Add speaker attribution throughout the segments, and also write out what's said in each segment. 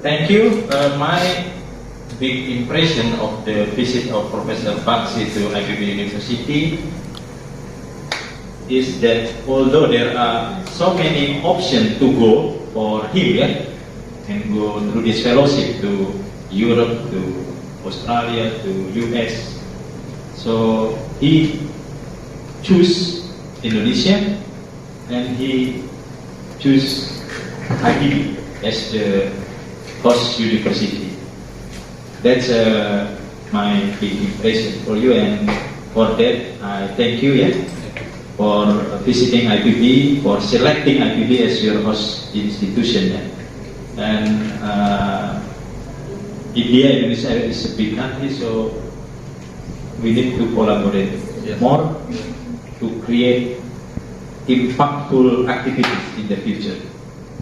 Speaker 1: Thank you. My big impression of the visit of Professor Bakshi to IPB University is that although there are so many options to go for him, and go through this fellowship to Europe, to Australia, to US, so he chose Indonesia and he chose IPB as the host university. That's my big impression for you, and for that I thank you for visiting IPB, for selecting IPB as your host institution. And India, Indonesia is a big country, so we need to collaborate more to create impactful activities in the future.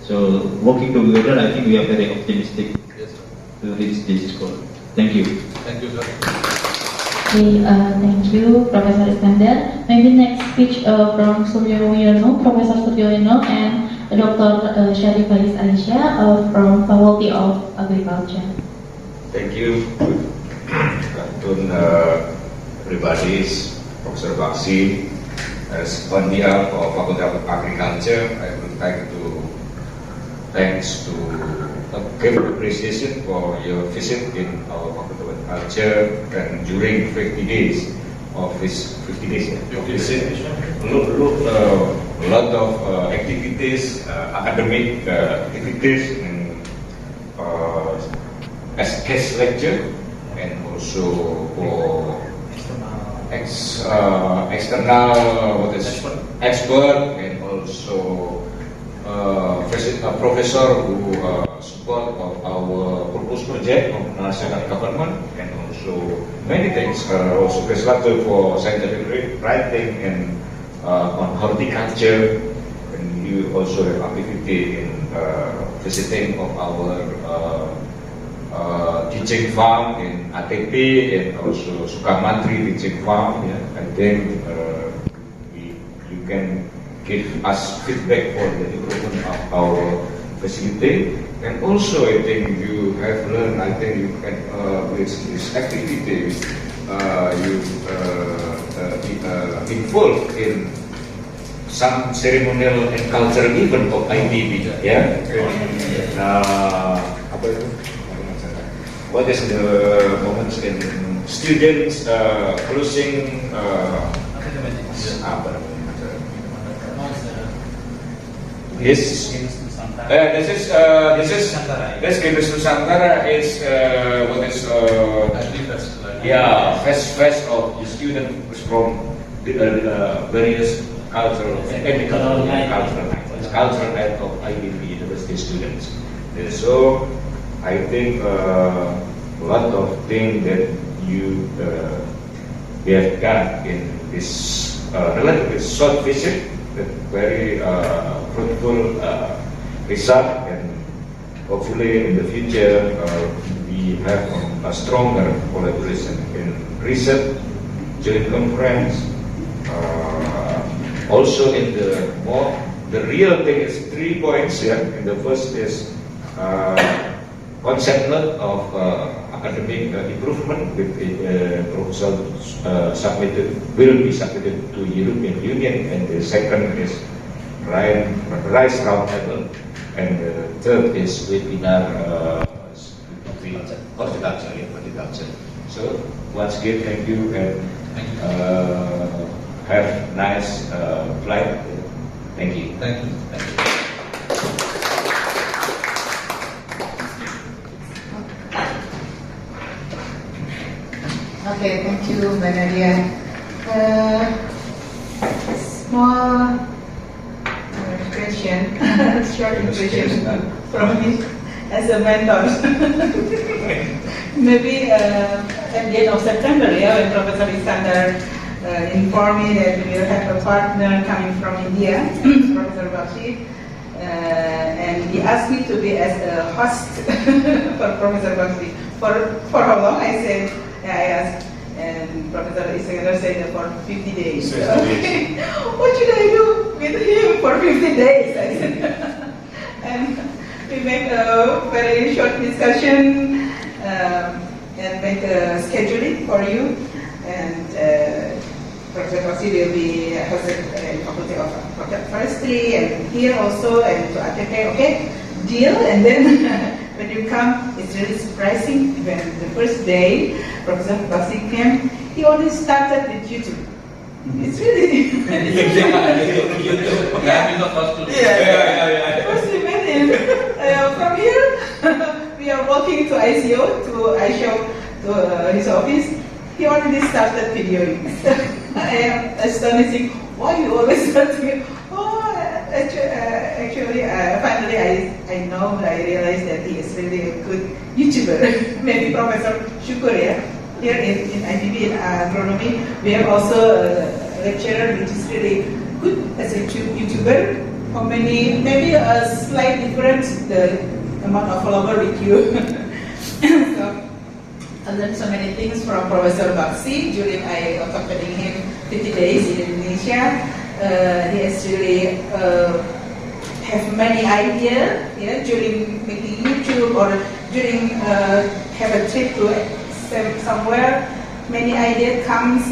Speaker 1: So working together, I think we are very optimistic to reach this goal. Thank you.
Speaker 2: Thank you, sir.
Speaker 3: Okay, thank you, Professor Iskandar. Maybe next speech from Suryo, Professor Suryo, and Dr. Syarifah Iis from Faculty of Agriculture.
Speaker 4: Thank you. Good afternoon, everybody. Professor Bakshi. As on behalf of Faculty of Agriculture, I would like to give appreciation for your visit in our Faculty of Agriculture, and during 50 days of this 50 days of visit, a lot of activities, academic activities, and as guest lecture, and also for external expert, and also professor who support of our proposed project of national government, and also many things, also guest lecture for scientific writing and on horticulture, and you also have activity in visiting of our teaching farm in IPB, and also Sukamantri teaching farm. I think you can give us feedback for the improvement of our facility, and also I think you have learned. I think you can with this activity you involved in some ceremonial and cultural event of IPB. Apa itu? What is the moments in students closing this Nusantara is what is fest of the student from various cultural type of IPB University students. So I think a lot of things that you have done in this relatively short visit, that very fruitful result, and hopefully in the future we have a stronger collaboration in research, joint conference. Also in the real thing is 3 points here. And the first is concept note of academic improvement with proposal will be submitted to European Union, and the second is rice roundtable, and the third is webinar horticulture. So once again, thank you, and have nice flight. Thank you.
Speaker 2: Thank you. Thank you.
Speaker 5: Okay, thank you, Mbak Nadia. Small impression, short impression from me as a mentor. Maybe at the end of September, when Professor Iskandar informed me that we will have a partner coming from India, Professor Bakshi, and he asked me to be as a host for Professor Bakshi. For how long? I said, I asked, and Professor Iskandar said for 50 days. Okay. What should I do with him for 50 days? I said. and we make a very short discussion and make a scheduling for you. And Professor Rosi will be hosted in Faculty of Forestry and here also and to ATP, okay? Deal. And then when you come, it's really surprising. When the first day Professor Rosi came, he only started with YouTube. It's really First we met him from here. We are walking to ICO to his office. He already started videoing. I am astonishing. Why you always start to? Oh, actually, finally I realized that he is really a good YouTuber. Maybe Professor Syukur, yeah. Here in IPB in Agronomy, we have also a lecturer which is really good as a YouTuber. How many? Maybe a slight difference the amount of follower with you. So I learned so many things from Professor Baksi during I accompanying him 50 days in Indonesia. He has really have many ideas, yeah, during making YouTube or during have a trip to somewhere. Many ideas comes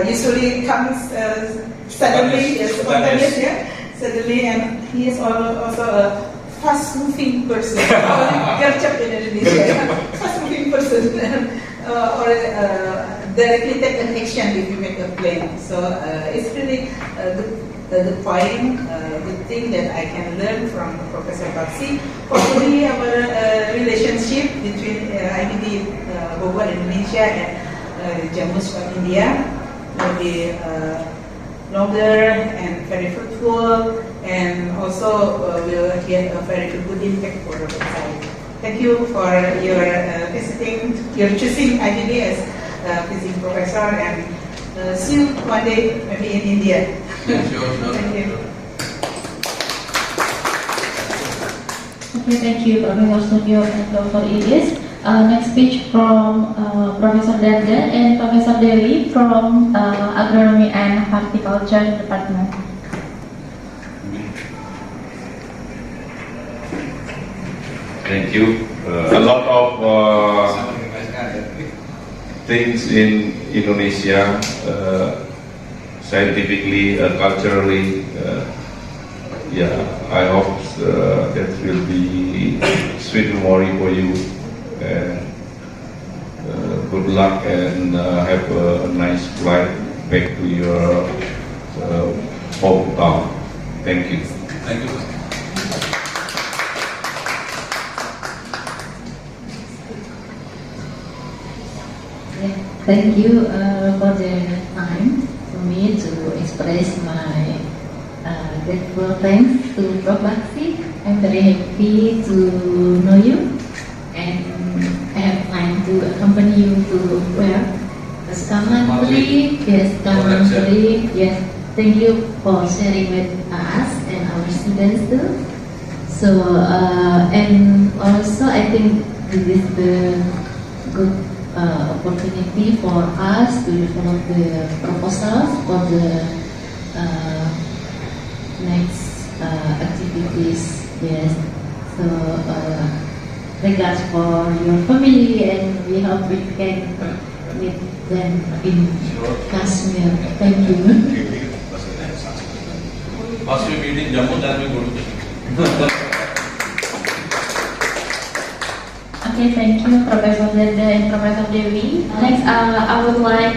Speaker 5: usually comes suddenly, spontaneous, yeah, suddenly, and he is also a fast-moving person. Gercep in Indonesia, fast-moving person, or directly take an action if you make a plan. So it's really the point, good thing that I can learn from Professor Baksi. Hopefully our relationship between IPB Bogor Indonesia and Jamus from India will be longer and very fruitful, and also will get a very good impact for the society. Thank you for your your choosing IPB as visiting professor, and see you one day maybe in India.
Speaker 2: Thank you.
Speaker 3: Okay, thank you, Professor Suryo and Dr. Iis. Next speech from Professor Danda and Professor Dewi from Agronomy and Horticulture Department.
Speaker 6: Thank you. A lot of things in Indonesia, scientifically, culturally, yeah, I hope that will be sweet memory for you. And good luck and have a nice flight back to your hometown. Thank you.
Speaker 2: Thank you.
Speaker 7: Thank you for the time for me to express my grateful thanks to Prof. Baksi. I'm very happy to know you, and I have time to accompany you to where? Common colleague, yes, common colleague, yes. Thank you for sharing with us and our students too. So, and also I think this is the good opportunity for us to develop the proposals for the next activities. Yes. So, regards for your family, and we hope we can meet them in Kashmir. Thank you.
Speaker 2: First we meet in Jammu, then we go to Kashmir.
Speaker 3: Okay, thank you, Professor Danda and Professor Dewi. Next, I would like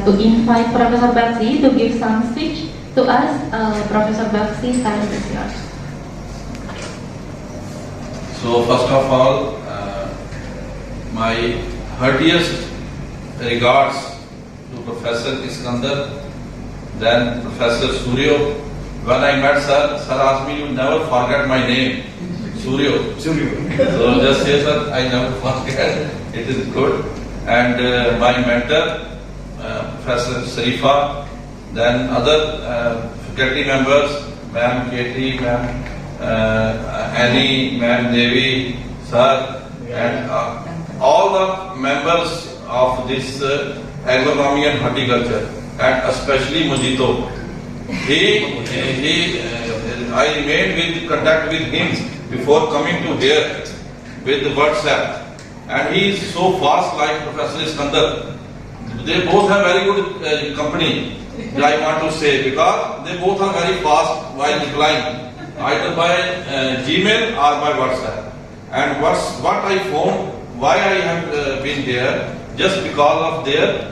Speaker 3: to invite Professor Baksi to give some speech to us. Professor Baksi, time is yours.
Speaker 2: So first of all, my heartiest regards to Professor Iskandar, then Professor Suryo. When I met Sir asked me, "You never forget my name, Suryo." So just say, "Sir, I never forget." It is good. And my mentor, Professor Syarifah, then other faculty members, Ma'am Katie, Ma'am Annie, Ma'am Devi, Sir, and all the members of this Agronomy and Horticulture, and especially Mujito. He I remained with contact with him before coming to here with the WhatsApp. And he is so fast like Professor Iskandar. They both have very good company, I want to say, because they both are very fast while replying, either by Gmail or by WhatsApp. And what I found, why I have been there, just because of their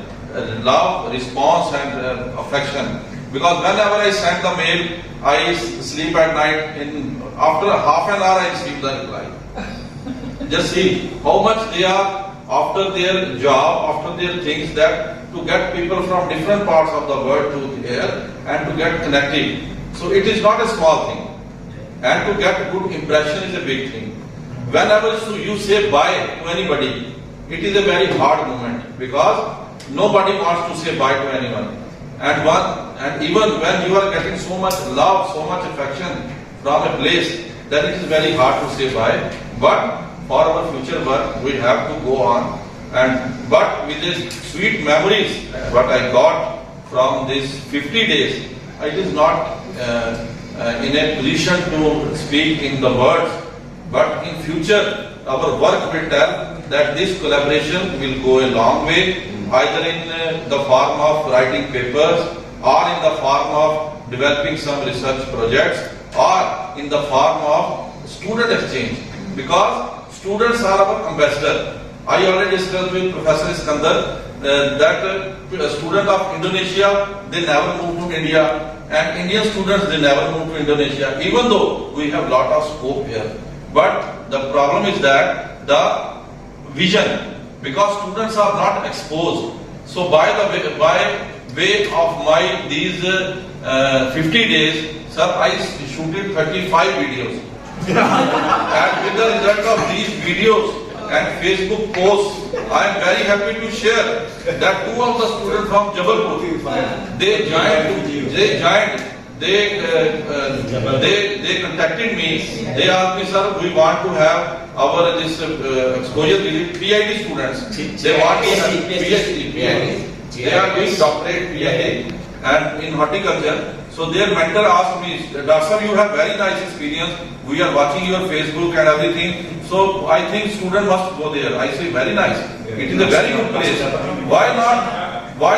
Speaker 2: love, response and affection. Because whenever I send the mail, I sleep at night. After half an hour, I receive the reply. Just see how much they are after their job, after their things, that to get people from different parts of the world to here and to get connected. So it is not a small thing. And to get good impression is a big thing. Whenever you say bye to anybody, it is a very hard moment because nobody wants to say bye to anyone. And even when you are getting so much love, so much affection from a place, then it is very hard to say bye. But for our future work, we have to go on. But with these sweet memories, what I got from these 50 days, it is not in a position to speak in the words. But in future, our work will tell that this collaboration will go a long way, either in the form of writing papers, or in the form of developing some research projects, or in the form of student exchange. Because students are our ambassador. I already discussed with Professor Iskandar that a student of Indonesia, they never move to India, and Indian students, they never move to Indonesia, even though we have lot of scope here. But the problem is that the vision, because students are not exposed. So by way of my these 50 days, sir, I shooted 35 videos. And with the result of these videos and Facebook posts, I am very happy to share that two of the students from Jabalpur, they contacted me. They asked me, sir, we want to have our this exposure visit. PhD students. They want to have PhD. They are doing doctorate PhD and in horticulture. So their mentor asked me, Doctor, you have very nice experience. We are watching your Facebook and everything. So I think student must go there. I say very nice. It is a very good place. Why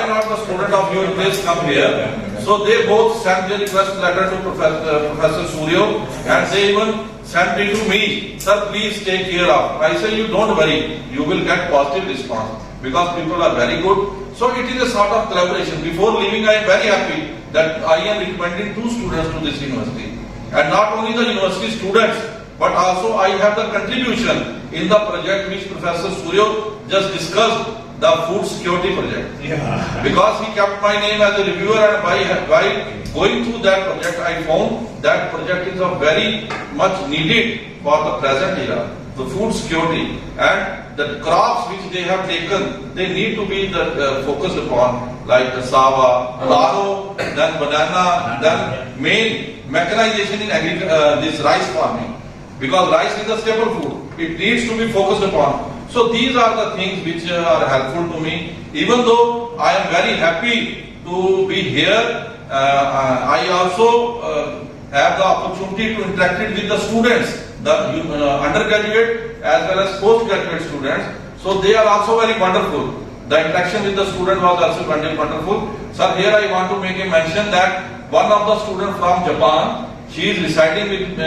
Speaker 2: not the student of your place come here? So they both sent their request letter to Professor Suryo, and they even sent it to me. Sir, please take care of. I say, you don't worry. You will get positive response because people are very good. So it is a sort of collaboration. Before leaving, I am very happy that I am recommending two students to this university. And not only the university students, but also I have the contribution in the project which Professor Suryo just discussed, the food security project. Yeah. Because he kept my name as a reviewer, and by going through that project, I found that project is very much needed for the present era. The food security and the crops which they have taken, they need to be focused upon, like the sava, taro, then banana, then main mechanization in this rice farming. Because rice is a staple food, it needs to be focused upon. So these are the things which are helpful to me. Even though I am very happy to be here, I also have the opportunity to interact with the students, the undergraduate as well as postgraduate students. So they are also very wonderful. The interaction with the student was also very wonderful. Sir, here I want to make a mention that one of the students from Japan, she is residing with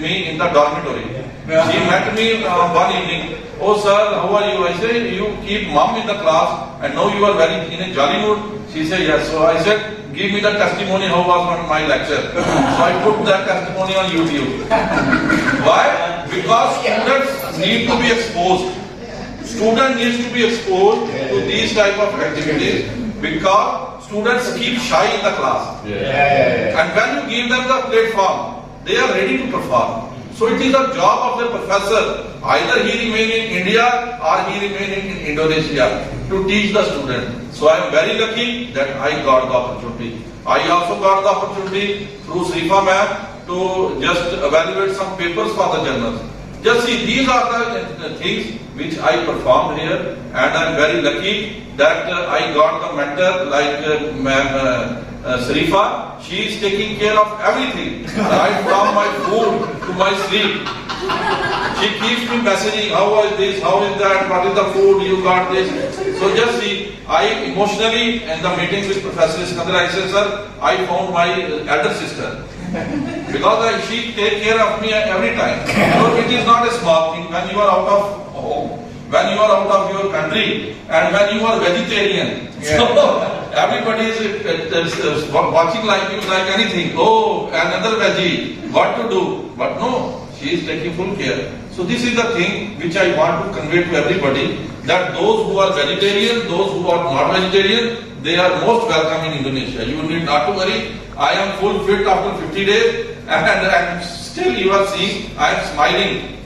Speaker 2: me in the dormitory. Yeah. She met me one evening. Oh sir, how are you? I say, you keep mom in the class and now you are very in a jolly mood. She said, yes. So I said, give me the testimony how was my lecture. So I put that testimony on YouTube. Why? Because students need to be exposed. Student needs to be exposed to these type of activities because students keep shy in the class. And when you give them the platform, they are ready to perform. So it is the job of the professor, either he remain in India or he remain in Indonesia, to teach the student. So I am very lucky that I got the opportunity. I also got the opportunity through Syarifah ma'am to just evaluate some papers for the journals. Just see, these are the things which I performed here, and I am very lucky that I got the mentor like Syarifah, she is taking care of everything, right from my food to my sleep. She keeps me messaging, how is this, how is that, what is the food, you got this. So just see, I emotionally, in the meeting with Professor Iskandar, I said, sir, I found my elder sister. Because she take care of me every time. So it is not a small thing when you are out of home, when you are out of your country, and when you are vegetarian. So everybody is watching like you, like anything. Oh, another veggie, what to do? But no, she is taking full care. So this is the thing which I want to convey to everybody, that those who are vegetarian, those who are not vegetarian, they are most welcome in Indonesia. You need not to worry. I am full fit after 50 days, and still you are seeing I am smiling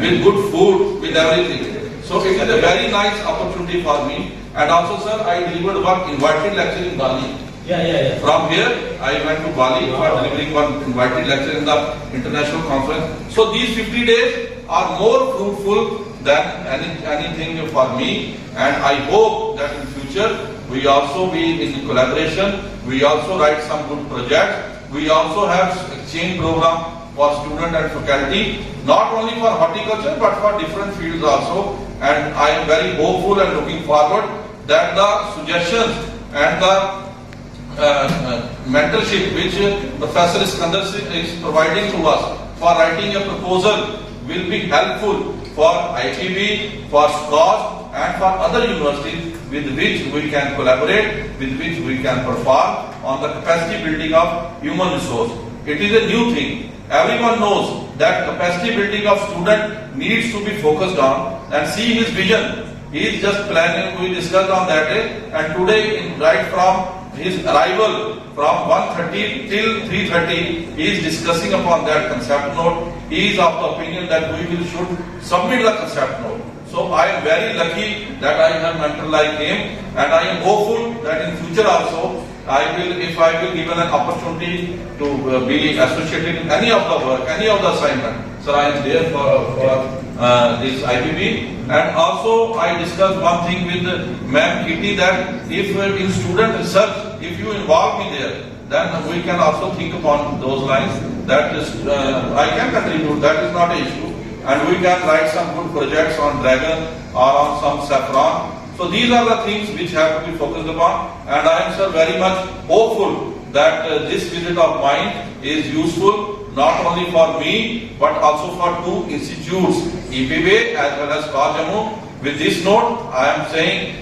Speaker 2: with good food, with everything. So it is a very nice opportunity for me. And also, sir, I delivered one invited lecture in Bali.
Speaker 1: Yeah.
Speaker 2: From here, I went to Bali for delivering one invited lecture in the international conference. So these 50 days are more fruitful than anything for me. And I hope that in future, we also be in collaboration. We also write some good projects. We also have exchange program for student and faculty, not only for horticulture, but for different fields also. And I am very hopeful and looking forward that the suggestions and the mentorship which Professor Iskandar is providing to us for writing a proposal will be helpful for IPB, for SCOS, and for other universities with which we can collaborate, with which we can perform on the capacity building of human resource. It is a new thing. Everyone knows that capacity building of student needs to be focused on, and see his vision. He is just planning, we discussed on that day, and today right from his arrival from 1:30 till 3:30, he is discussing upon that concept note. He is of the opinion that we should submit the concept note. So I am very lucky that I have mentor like him, and I am hopeful that in future also if I will given an opportunity to be associated in any of the work, any of the assignment, sir, I am there for this IPB. And also I discussed one thing with Ma'am Kitty, that if in student research, if you involve me there, then we can also think upon those lines, that I can contribute, that is not an issue. And we can write some good projects on dragon or on some saffron. So these are the things which have to be focused upon, and I am, sir, very much hopeful that this visit of mine is useful not only for me but also for two institutes, IPB as well as Jammu. With this note, I am saying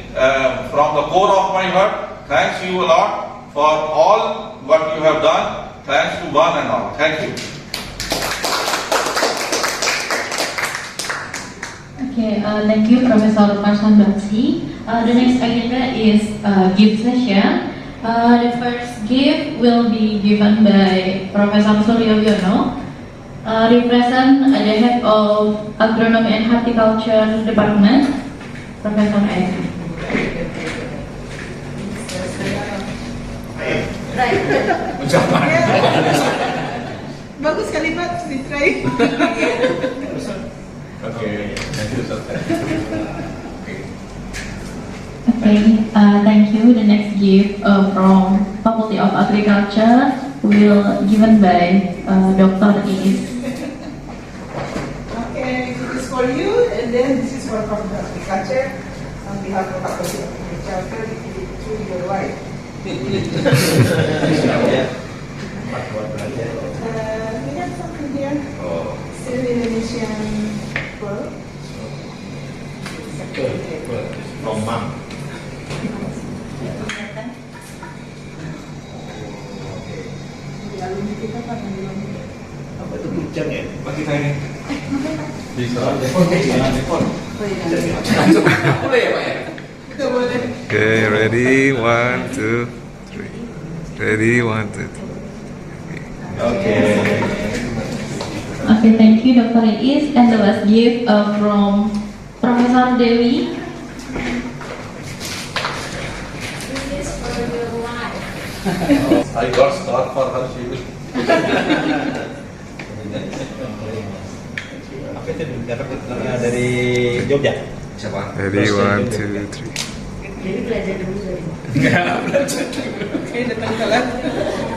Speaker 2: from the core of my heart, thanks you a lot for all what you have done. Thanks to one and all. Thank you.
Speaker 3: Okay, thank you, Professor Parsan Bakshi. The next agenda is gift session. The first gift will be given by Professor Suryo, represent the head of Agronomy and Horticulture Department, Professor Edi.
Speaker 5: Bagus sekali Pak, ditry.
Speaker 1: Okay, thank you, sir.
Speaker 3: Okay, thank you. The next gift from Faculty of Agriculture will given by Dr. Iis.
Speaker 5: Okay, this is for you, and then this is for Prof of Agriculture. On behalf of Faculty of Agriculture, to your wife. We have something here. Still Indonesian pearl.
Speaker 1: From Mom.
Speaker 5: Alumni kita Pak yang belum.
Speaker 1: Apa itu bujang ya? Bagi saya ini. Bisa. Boleh ya Pak ya?
Speaker 5: Itu boleh.
Speaker 8: Okay, ready? 1, 2, 3. Ready? 1, 2, 3.
Speaker 1: Okay.
Speaker 3: Okay, thank you, Dr. Iis. And the last gift from Professor Dewi.
Speaker 7: This is for your life.
Speaker 2: I got star for her. She will.
Speaker 1: Apa itu dapat dari Jogja? Siapa?
Speaker 8: Ready? 1, 2, 3.
Speaker 7: Jadi belajar dulu dari
Speaker 1: Enggak, belajar dulu.
Speaker 5: Oke, datang telat.